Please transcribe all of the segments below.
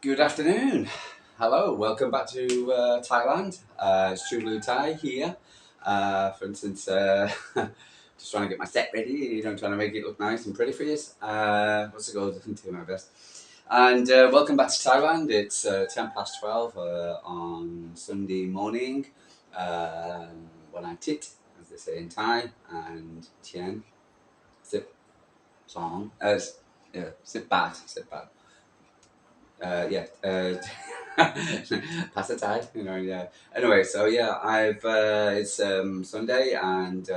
Good afternoon. Hello, welcome back to Thailand. It's True Blue Thai here. For instance, just trying to get my set ready, trying to make it look nice and pretty for you. What's it called? Do my best. And welcome back to Thailand. It's 10 past 12 on Sunday morning. When I tit, as they say in Thai, and Tian, sip, song, yeah, sit bat. Yeah, pass the tide, yeah. Anyway, so yeah, it's Sunday and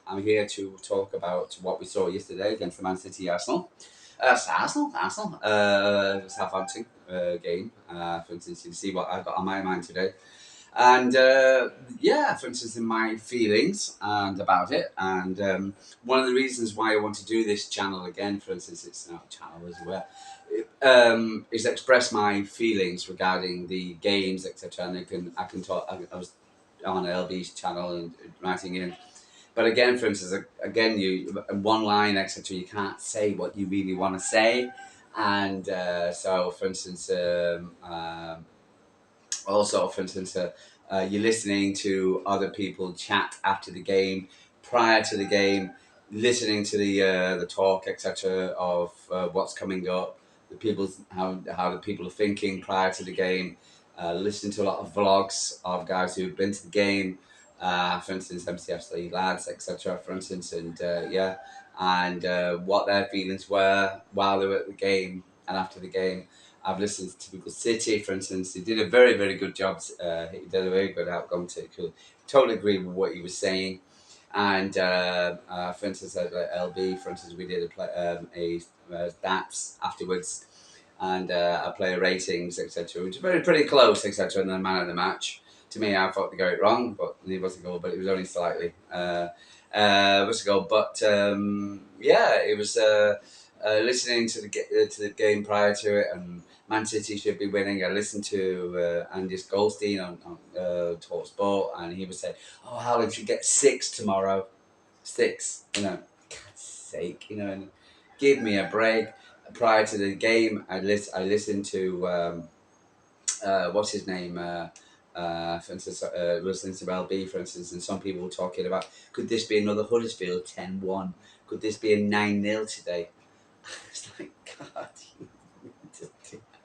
I'm here to talk about what we saw yesterday against the Man City Arsenal. Southampton game. For instance, you see what I've got on my mind today. And yeah, for instance, in my feelings and about it, and one of the reasons why I want to do this channel again, for instance, it's not a channel as well, is express my feelings regarding the games, etc. And I can talk. I was on LB's channel and writing in, but again, for instance, again, you one line, etc. You can't say what you really want to say, and so, for instance, also, for instance, you're listening to other people chat after the game, prior to the game, listening to the talk, etc. of what's coming up, the people's how the people are thinking prior to the game. Listening to a lot of vlogs of guys who've been to the game, for instance, MCFC lads, etc. For instance, and yeah, and what their feelings were while they were at the game and after the game. I've listened to Typical City, for instance. He did a very, very good job. He did a very good outcome. Totally agree with what he was saying. And for instance, LB, for instance, we did a stats afterwards, and a player ratings, etc., which was pretty close, etc. And the man of the match. To me, I thought they got it wrong, but he wasn't goal, but it was only slightly. Was a goal, but yeah, it was. Listening to the game prior to it, and Man City should be winning. I listened to Andy Goldstein on Talk Sport, and he was saying, "Oh, Haaland should get 6 tomorrow, 6." God's sake, and give me a break. Prior to the game, I listened to what's his name. For instance, listening to LB, for instance, and some people were talking about, could this be another Huddersfield 10-1? Could this be a 9-0 today? It's like, God,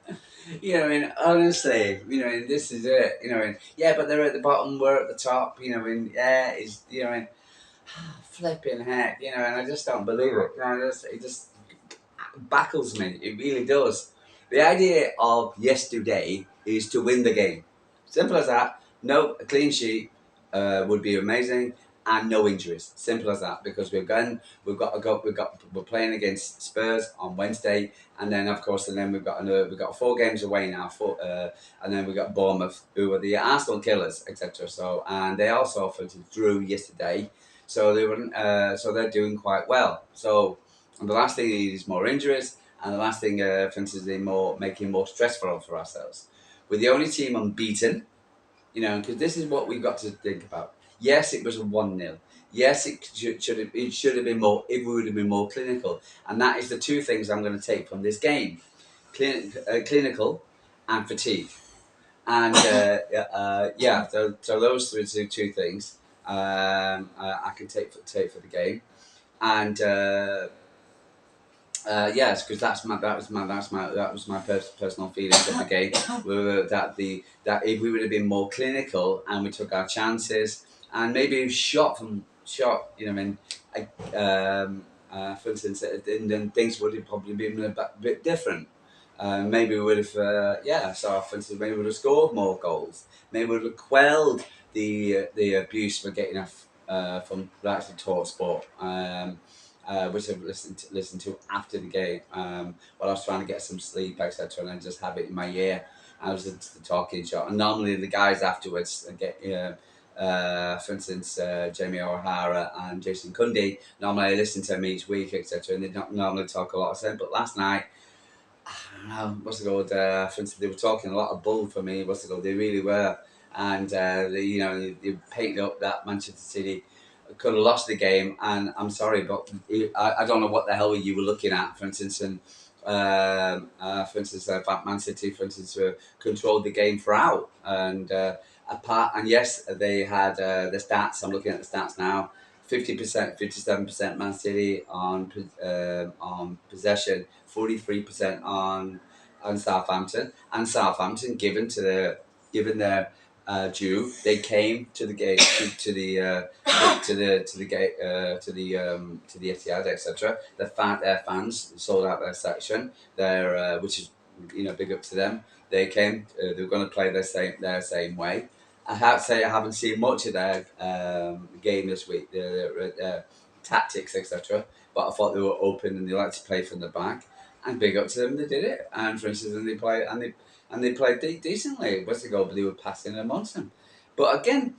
I mean, honestly, and this is it, and yeah, but they're at the bottom, we're at the top, and yeah, I mean, flipping heck, and I just don't believe it. It just baffles me. It really does. The idea of yesterday is to win the game. Simple as that. No, a clean sheet would be amazing, and no injuries. Simple as that. Because we're playing against Spurs on Wednesday, and then of course, we've got 4 games away now. And then we've got Bournemouth, who are the Arsenal killers, etc. So, and they also drew yesterday, so they're doing quite well. So. And the last thing is more injuries, and the last thing, for instance, is making more stressful for ourselves. We're the only team unbeaten, because this is what we've got to think about. Yes, it was a 1-0. Yes, it should have been more if we would have been more clinical, and that is the 2 things I'm going to take from this game: clinical and fatigue. And yeah, so those 2 things I can take for the game, and. Yes, because that was my personal feelings of the game. That if we would have been more clinical and we took our chances and maybe shot, for instance, then things would have probably been a bit different. Maybe we would have, So for instance, maybe we would have scored more goals. Maybe we would have quelled the abuse we're getting from actually Talk Sport. Which I've listened to after the game while I was trying to get some sleep, etc. And I just have it in my ear. I was listening to the talking show, and normally the guys afterwards get, for instance, Jamie O'Hara and Jason Cundy. Normally I listen to them each week, etc. And they don't normally talk a lot of sense. But last night, I don't know, what's it called? For instance, they were talking a lot of bull for me. What's it called? They really were, and they painted up that Manchester City could have lost the game, and I'm sorry, but I don't know what the hell you were looking at, for instance, and For instance, Man City, for instance, controlled the game throughout, and yes, they had the stats. I'm looking at the stats now. 50%, 57% Man City on possession, 43% on Southampton, and Southampton given their due, they came to the gate to the to the gate to the Etihad, etc. Their fans sold out their section, which is big up to them. They came. They were going to play their same way. I have to say I haven't seen much of their game this week, their tactics, etc. But I thought they were open and they like to play from the back. And big up to them, they did it. And for instance, and they played decently. What's the goal? But they were passing amongst them. But again,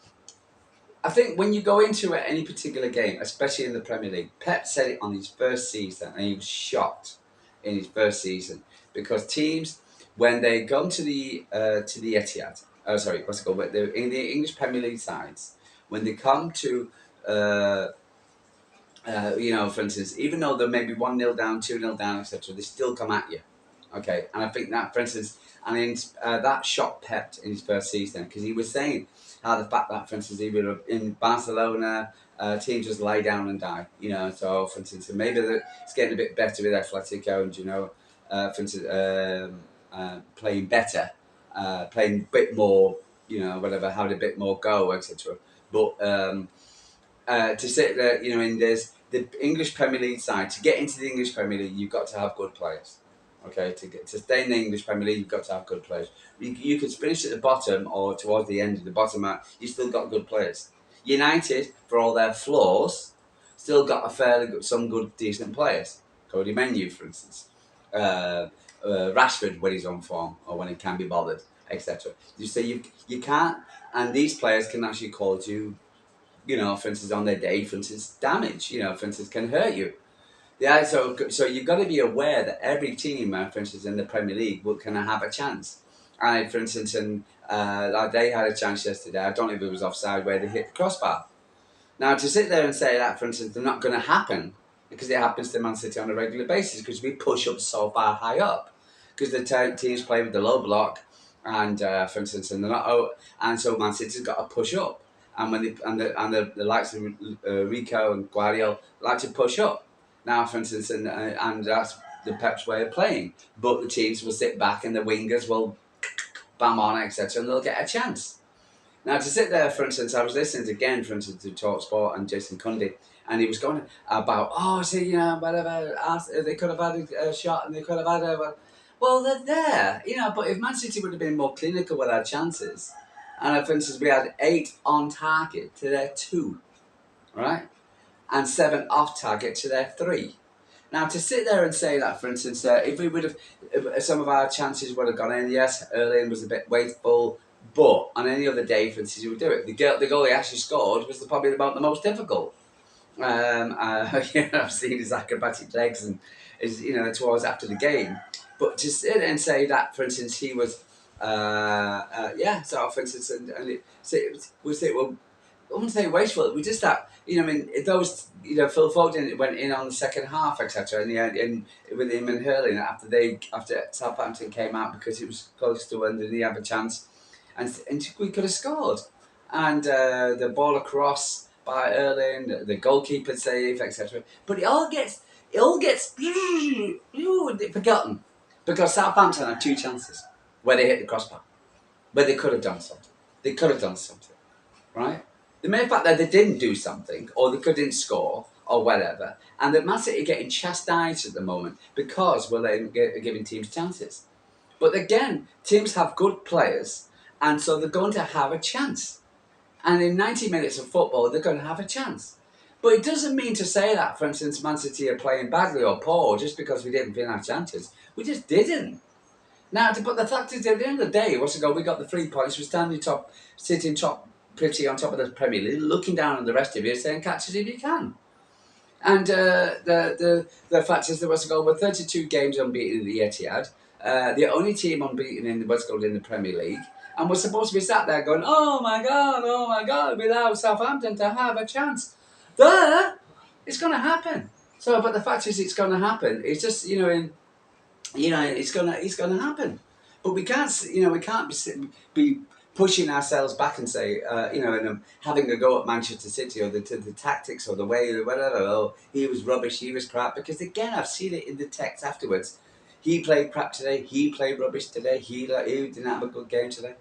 I think when you go into any particular game, especially in the Premier League, Pep said it on his first season, and he was shocked in his first season because teams, when they go to the Etihad, sorry, what's it called? In the English Premier League sides, when they come to for instance, even though they're maybe 1-0 down, 2-0 down, etc., they still come at you. Okay, and I think that, for instance, that shocked Pep in his first season because he was saying how the fact that, for instance, even in Barcelona, teams just lie down and die. So for instance, maybe it's getting a bit better with Atletico, and for instance, playing better, playing a bit more, whatever, having a bit more go, etc. But to sit there, in this the English Premier League side, to get into the English Premier League, you've got to have good players. Okay, to stay in the English Premier League, you've got to have good players. You could finish at the bottom or towards the end of the bottom, you still got good players. United, for all their flaws, still got some good, decent players. Cody Menu, for instance. Rashford when he's on form or when he can be bothered, etc. You say you can't, and these players can actually cause you, for instance, on their day, for instance, damage, for instance, can hurt you. Yeah, so you've got to be aware that every team, for instance, in the Premier League, can have a chance. And for instance, like they had a chance yesterday. I don't know if it was offside where they hit the crossbar. Now, to sit there and say that, for instance, they're not going to happen because it happens to Man City on a regular basis because we push up so far high up because the teams play with the low block, and for instance, and they're not, and so Man City's got to push up, and when the likes of Rico and Guardiola like to push up. Now, for instance, and that's the Pep's way of playing. But the teams will sit back and the wingers will bam on, etc., and they'll get a chance. Now, to sit there, for instance, I was listening again, for instance, to Talk Sport and Jason Cundy, and he was going about, whatever, they could have had a shot and they could have had a... Well, they're there, but if Man City would have been more clinical with our chances, and for instance, we had 8 on target to their 2, right? And 7 off target to their 3. Now, to sit there and say that, for instance, if we would have, if some of our chances would have gone in, yes, Erling was a bit wasteful, but on any other day, for instance, he would do it. The goal he actually scored was probably about the most difficult. I've seen his acrobatic legs and towards after the game. But to sit and say that, for instance, he was, so for instance, we say, well, I wouldn't say wasteful. We just that those Phil Foden went in on the second half, etc. And with him and Hurling after Southampton came out because it was close to when they have a chance, and we could have scored. And the ball across by Erling, the goalkeeper save, etc. But it all gets forgotten because Southampton had 2 chances where they hit the crossbar, where they could have done something. Right? The mere fact that they didn't do something, or they couldn't score, or whatever, and that Man City are getting chastised at the moment because they're giving teams chances. But again, teams have good players, and so they're going to have a chance. And in 90 minutes of football, they're going to have a chance. But it doesn't mean to say that, for instance, Man City are playing badly or poor just because we didn't win our chances. We just didn't. Now, but the fact is, at the end of the day, we got the 3 points. We're sitting top, pretty on top of the Premier League, looking down on the rest of you, saying catch it if you can. And the fact is, we're 32 games unbeaten in the Etihad, the only team unbeaten in the Premier League, and we're supposed to be sat there going, oh my God, without Southampton to have a chance. It's going to happen. So, but the fact is, it's going to happen. It's just it's gonna happen. But we can't, we can't be pushing ourselves back and say, and having a go at Manchester City or the tactics or the way or whatever. Oh, he was rubbish, he was crap. Because again, I've seen it in the text afterwards. He played crap today. He played rubbish today. He didn't have a good game today.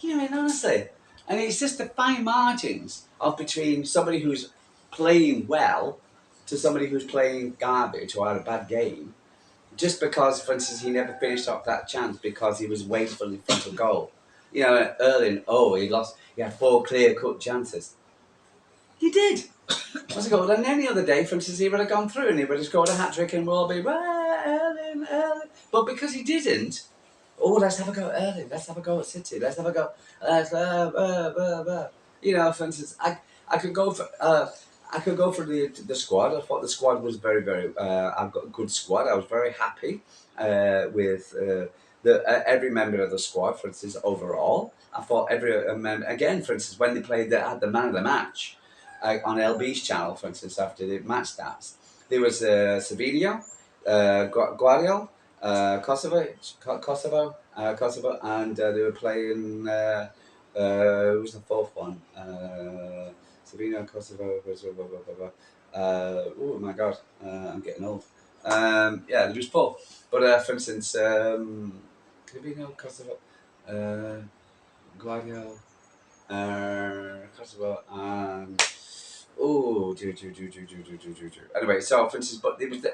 And honestly, and it's just the fine margins of between somebody who's playing well to somebody who's playing garbage or had a bad game just because, for instance, he never finished off that chance because he was wasteful in front of goal. Erling, he had 4 clear-cut chances. He did. What's it called? And any other day, for instance, he would have gone through and he would have scored a hat-trick and we'll be, Erling. But because he didn't, let's have a go at Erling, let's have a go at City, let's have a go, for instance, I could go for, the squad. I thought the squad was very, very. I've got a good squad. I was very happy with every member of the squad. For instance, overall, I thought every member. Again, for instance, when they played, had the man of the match on LB's channel. For instance, after the match stats, there was Savinio, Guardiola, Kosovo, and they were playing. Who was the fourth one? Slovenia, Kosovo, blah, blah, blah, blah. Oh my God, I'm getting old. There was 4. But for instance, Slovenia, Kosovo, Guardiola, Kosovo, and anyway. So for instance, but it was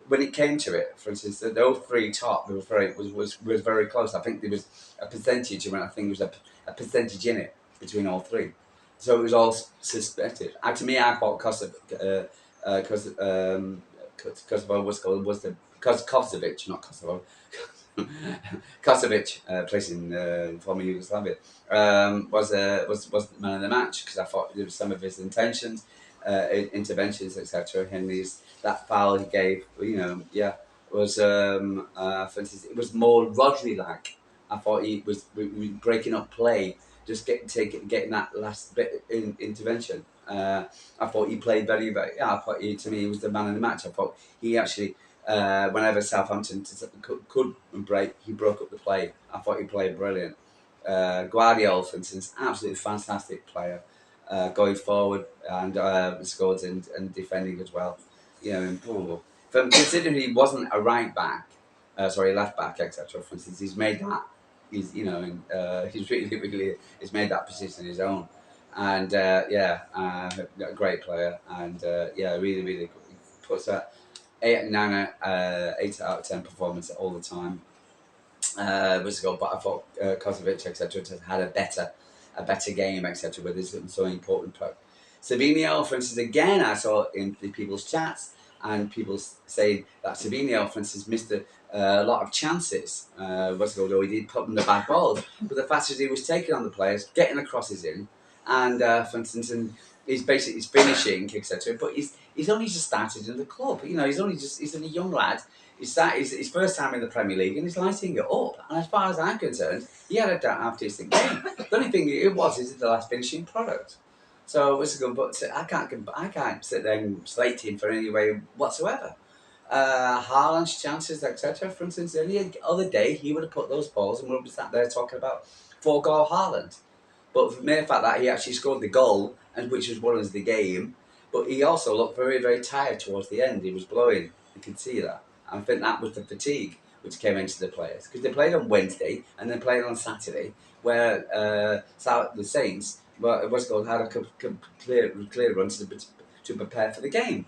when it came to it, for instance, those 3 top, there was very close. I think there was a percentage, and I think there was a percentage in it between all 3. So it was all suspected. To me, I thought Kosovo was the Kosovic, not Kosovo. Kosovic, plays in former Yugoslavia, was the man of the match because I thought there was some of his intentions, interventions, etc. And that foul he gave, was for instance, it was more Rodri like. I thought he was breaking up play, just getting that last bit intervention. I thought he played very, very. Yeah, I thought to me he was the man of the match. I thought he actually. Whenever Southampton could break, he broke up the play. I thought he played brilliant. Guardiola, for instance, absolutely fantastic player, going forward and scored and defending as well. From considering he wasn't a right back, left back, etc. For instance, he's made that. He's really he's made that position his own, and a great player, and really, really puts that 8 out of 10 performance all the time. Was ago, but I thought Kosovic, etc., had a better game, etc., with his so important part. Savinio, for instance, again, I saw in the people's chats and people saying that Savinio, for instance, missed a lot of chances. Although he did put in the bad balls, but the fact is he was taking on the players, getting the crosses in, and for instance, and he's finishing, etc. But he's only just started in the club. He's only a young lad. It's his first time in the Premier League and he's lighting it up. And as far as I'm concerned, he had a half-decent game. The only thing it was is the last finishing product. So it's good, but I can't sit there and slate him for any way whatsoever. Haaland's chances, etc. For instance, any other day he would have put those balls and we would be sat there talking about 4-goal Haaland. But for the mere fact that he actually scored the goal, and which was won as the game, but he also looked very, very tired towards the end. He was blowing. You could see that. I think that was the fatigue which came into the players because they played on Wednesday and then played on Saturday, where the Saints had a clear run to prepare for the game.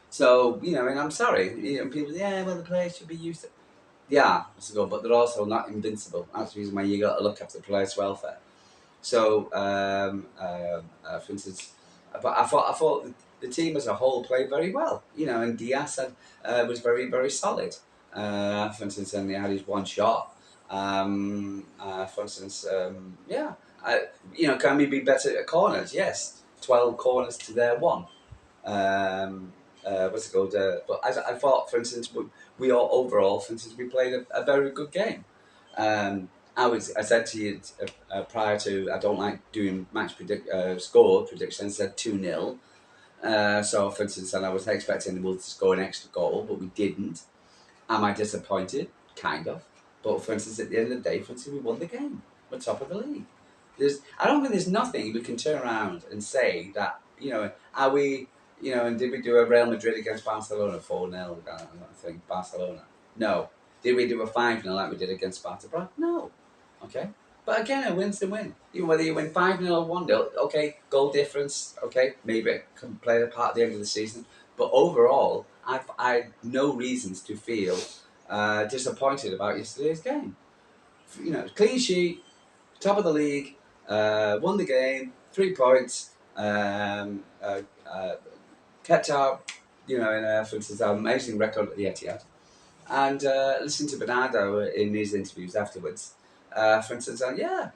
So and I'm sorry, people the players should be used to. Yeah, but they're also not invincible. That's the reason why you got to look after the players' welfare. So, for instance, but I thought the team as a whole played very well, and Diaz was very, very solid. For instance, and he had his one shot. For instance, can we be better at corners? Yes, 12 corners to their 1. What's it called? But I thought, for instance, we all overall, for instance, we played a very good game. I said to you prior to, I don't like doing score predictions. I said 2-0. So, for instance, and I was expecting the Wolves to score an extra goal, but we didn't. Am I disappointed? kind of. But for instance, at the end of the day, for instance, we won the game. We're top of the league. I don't think there's nothing we can turn around and say that, are we, and did we do a Real Madrid against Barcelona 4-0? I think Barcelona. No. Did we do a 5-0 like we did against Sparta Prague? No. Okay. But again, a win's a win. Even whether you win 5-0 or 1-0, okay, goal difference, okay, maybe it can play a part at the end of the season. But overall, I no reasons to feel disappointed about yesterday's game. Clean sheet, top of the league, won the game, 3 points, kept up, for instance, our amazing record at the Etihad. And listen to Bernardo in his interviews afterwards. For instance, Bernardo,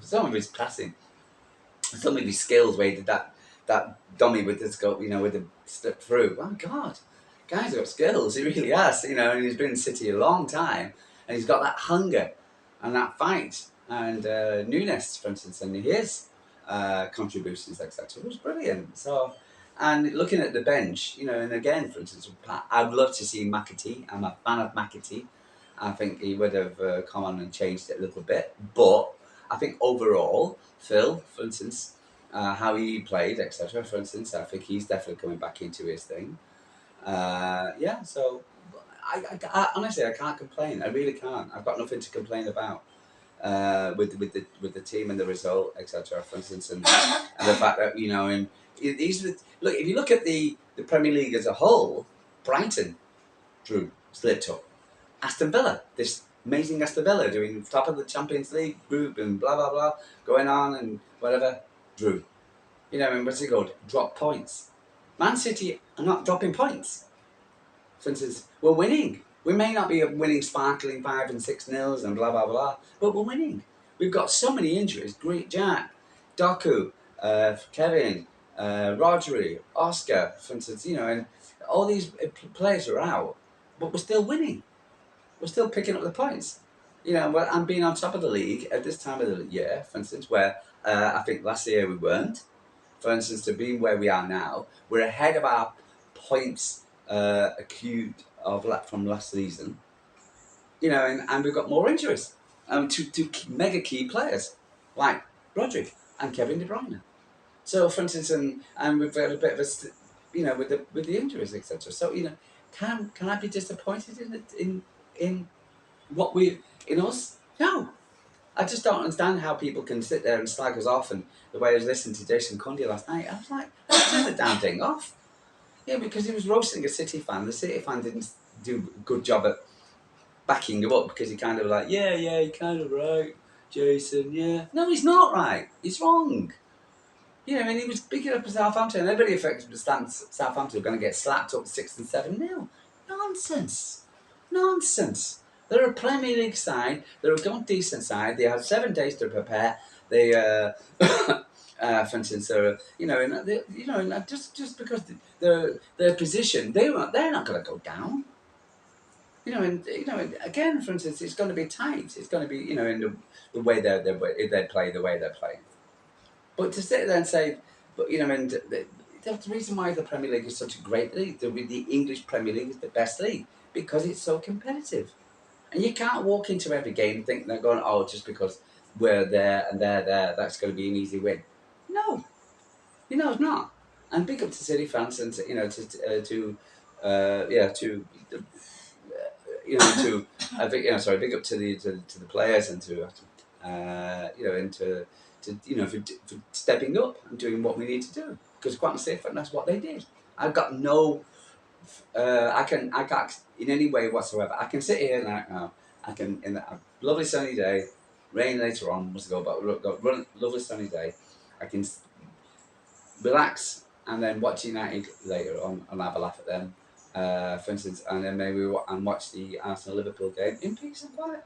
some of his passing, some of his skills where he did that dummy with the scope, with the step through. Oh God, guy's got skills. He really has. And he's been in City a long time, and he's got that hunger and that fight. And Nunes, for instance, and his contributions, etc., was brilliant. So. And looking at the bench, and again, for instance, I'd love to see McAtee. I'm a fan of McAtee. I think he would have come on and changed it a little bit. But I think overall, Phil, for instance, how he played, etc., for instance, I think he's definitely coming back into his thing. So I honestly, I can't complain. I really can't. I've got nothing to complain about. With the team and the result, etc. For instance, and the fact that and look, if you look at the Premier League as a whole, Brighton slipped up. Aston Villa, this amazing Aston Villa doing top of the Champions League group and blah blah blah, going on and whatever, drew. What's it called? Drop points. Man City are not dropping points. For instance, we're winning. We may not be winning sparkling 5 and 6-0 and blah, blah, blah, but we're winning. We've got so many injuries. Great Jack, Doku, Kevin, Rodri, Oscar, for instance, and all these players are out, but we're still winning. We're still picking up the points. And being on top of the league at this time of the year, for instance, where I think last year we weren't. For instance, to be where we are now, we're ahead of our points acute from last season, and we've got more injuries. To mega key players like Rodri and Kevin De Bruyne. So, for instance, and we've had a bit of with the injuries, etc. So, can I be disappointed in what in us? No, I just don't understand how people can sit there and slag us off. And the way I was listening to Jason Cundy last night, I was like, turn the damn thing off. Yeah, because he was roasting a City fan. The City fan didn't do a good job at backing him up because he kind of like, yeah, you're kind of right, Jason, yeah. No, he's not right. He's wrong. He was picking up Southampton. Everybody affected Southampton are going to get slapped up 6 and 7-0. Nonsense. They're a Premier League side. They're a decent side. They have 7 days to prepare. They, for instance, just because their position, they're not going to go down. Again, for instance, it's going to be tight. It's going to be, in the way they play, the way they're playing. But to sit there and say, the reason why the Premier League is such a great league, the English Premier League is the best league, because it's so competitive. And you can't walk into every game and think they're going, just because we're there and they're there, that's going to be an easy win. No, it's not. And big up to City fans, and big up to the players and for stepping up and doing what we need to do, because quite honestly, that's what they did. I've got no. I can't in any way whatsoever. I can sit here now. I can in a lovely sunny day, rain later on. Must go, but lovely sunny day. I can relax and then watch United later on and have a laugh at them, for instance, and then maybe watch the Arsenal-Liverpool game in peace and quiet,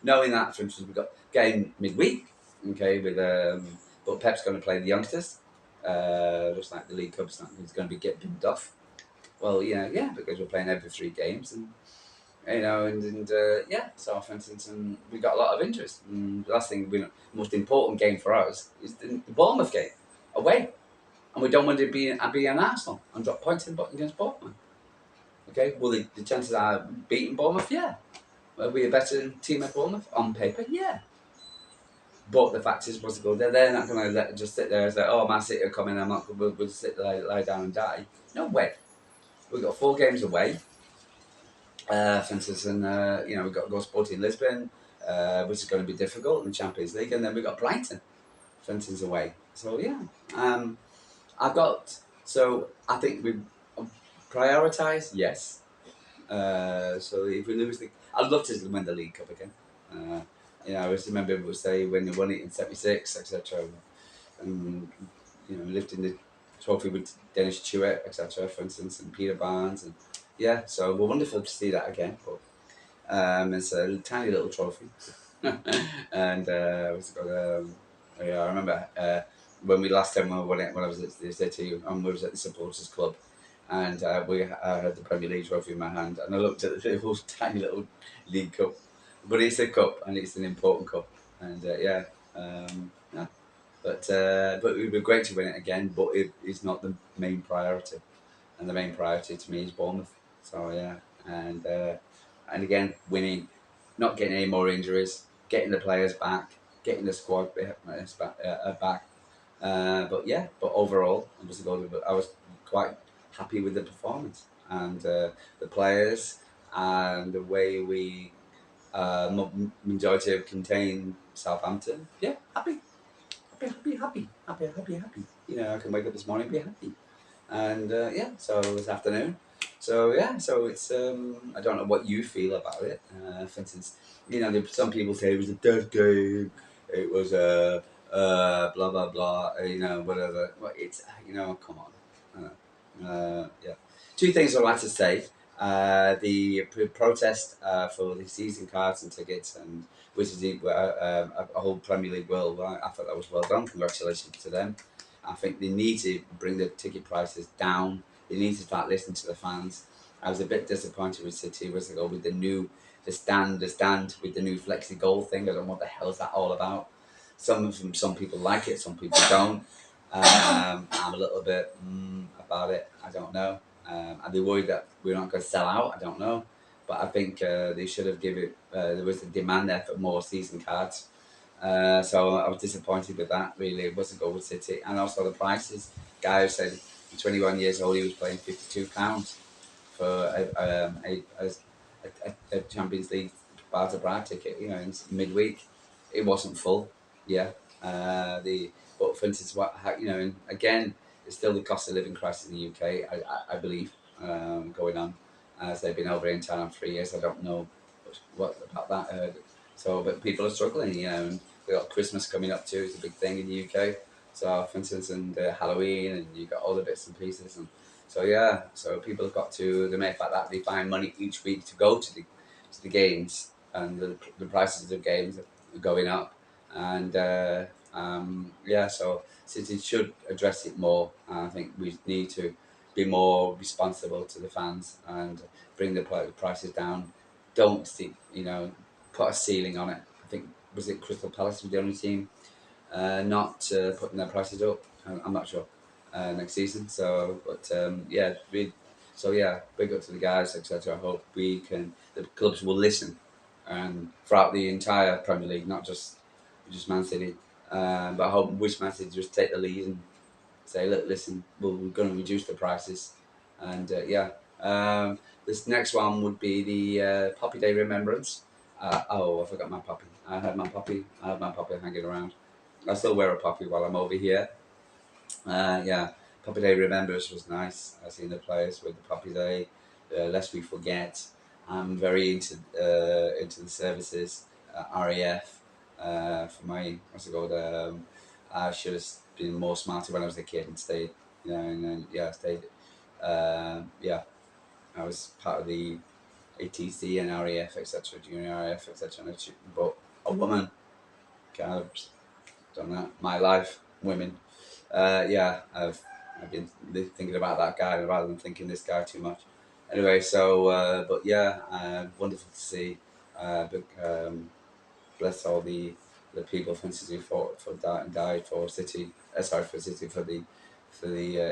knowing that, for instance, we've got game midweek, okay, but Pep's going to play the youngsters, just like the League Cup's he's going to be getting binned off. Well, because we're playing every 3 games, and so for instance, and we got a lot of interest. And the last thing, the most important game for us is the Bournemouth game away. And we don't want to be an Arsenal and drop points against Bournemouth. Okay, well, the chances are beating Bournemouth, yeah. Are we a better team at Bournemouth? On paper, yeah. But the fact is, what's it called? They're not going to just sit there and say, oh, Man City are coming, we'll sit there, lie down and die. No way. We've got 4 games away, for instance, and we've got to go Sporting Lisbon, which is going to be difficult in the Champions League, and then we've got Brighton, for instance, away. So, yeah. Um, I've got, so I think we prioritise, yes. So if we lose I'd love to win the League Cup again. I always remember people say when they won it in '76, etc., and lifting the trophy with Dennis Chewett, etc., for instance, and Peter Barnes, and yeah, so we're wonderful to see that again. But it's a tiny little trophy, and what's it called? Yeah, I remember when we last time we won it when I was at the city, and we was at the supporters club, and I had the Premier League trophy in my hand, and I looked at the little tiny little League Cup, but it's a cup and it's an important cup, and yeah. But it would be great to win it again, but it is not the main priority, and the main priority to me is Bournemouth. So yeah, and again winning, not getting any more injuries, getting the players back, getting the squad back. But yeah, but overall, I was quite happy with the performance and the players and the way we majority have contained Southampton. Yeah, happy. I can wake up this morning and be happy. And yeah, so this afternoon. So yeah, so it's I don't know what you feel about it. For instance, some people say it was a dead game. It was a blah blah blah. Whatever. Well, it's come on. Yeah. 2 things I'd like to say. The protest for the season cards and tickets, and which is a whole Premier League world. I thought that was well done. Congratulations to them. I think they need to bring the ticket prices down. They need to start listening to the fans. I was a bit disappointed with City with the stand with the new flexi goal thing. I don't know what the hell is that all about. Some people like it, some people don't. I'm a little bit about it. I don't know. Are they worried that we're not going to sell out? I don't know. But I think they should have given it. There was a demand there for more season cards. So I was disappointed with that. Really, it wasn't Gold City, and also the prices. Guy who said, 21 years old, he was paying £52 for a Champions League Barca Braga ticket. In midweek, it wasn't full. Yeah. But for instance, and again, it's still the cost of living crisis in the UK. I believe going on as they've been over in town 3 years. I don't know what about that. But people are struggling. And we got Christmas coming up too. It's a big thing in the UK. So, for instance, and Halloween, and you got all the bits and pieces, and so yeah. So people have got to the mere fact that they find money each week to go to the games, and the prices of the games are going up, and yeah. So City should address it more. I think we need to be more responsible to the fans and bring the prices down. Don't put a ceiling on it. I think was it Crystal Palace was the only team not putting their prices up. I'm not sure next season. So, but yeah, big up to the guys, etc. I hope the clubs will listen, and throughout the entire Premier League, not just Man City. But I hope Man City just take the lead and say, look, listen, we're going to reduce the prices, and yeah. This next one would be the Poppy Day Remembrance. I forgot my puppy. I had my puppy hanging around. I still wear a poppy while I'm over here. Yeah, Poppy Day Remembrance was nice. I seen the players with the Poppy Day. Lest we forget, I'm very into the services. RAF for my what's it called? I should have been more smarter when I was a kid and stayed. And then yeah, stayed. Yeah, I was part of the ATC and RAF, etc. Junior RAF, etc. But a woman, kind of done that. My life, women. Yeah, I've been thinking about that guy rather than thinking this guy too much. Anyway, so but yeah, wonderful to see. But bless all the people, for instance, who fought for died for City. Sorry, for City for the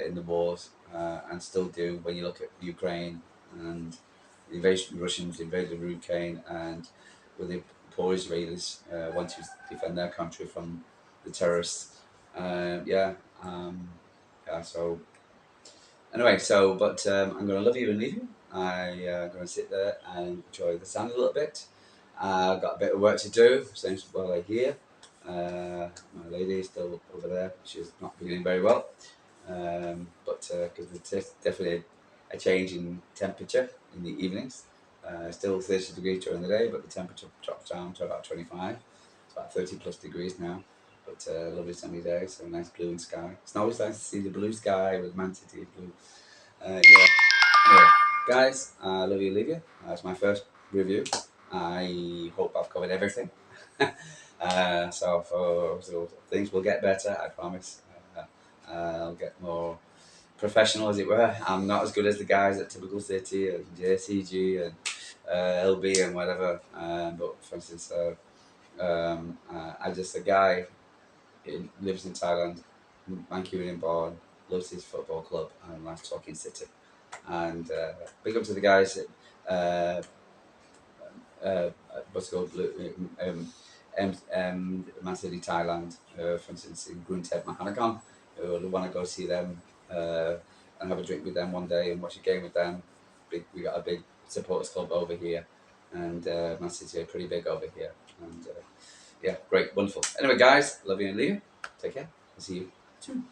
in the wars and still do when you look at Ukraine and the invasion Russians invaded Ukraine, and with the poor Israelis want to defend their country from the terrorists. Yeah, yeah. So anyway, I'm going to love you and leave you. I'm going to sit there and enjoy the sun a little bit. I've got a bit of work to do, since while I'm here. My lady is still over there. She's not feeling very well. But because there's definitely a change in temperature in the evenings. Still 30 degrees during the day, but the temperature drops down to about 25. It's about 30 plus degrees now. But lovely sunny day, so nice blue sky. It's always nice to see the blue sky with Man City blue. Yeah. Anyway, guys, love you, leave you. That's my first review. I hope I've covered everything. So things will get better, I promise. I'll get more professional, as it were. I'm not as good as the guys at Typical City and JCG and LB and whatever. But for instance, I'm just a guy who lives in Thailand, Vancouver born, loves his football club and likes talking City. And big up to the guys at what's it called Man City, Thailand, for instance, in Gruntep Mahanakan. Who want to go see them and have a drink with them one day and watch a game with them. We got a big supporters club over here, and Man City are pretty big over here. And yeah, great, wonderful. Anyway, guys, love you and leave you. Take care. I'll see you soon.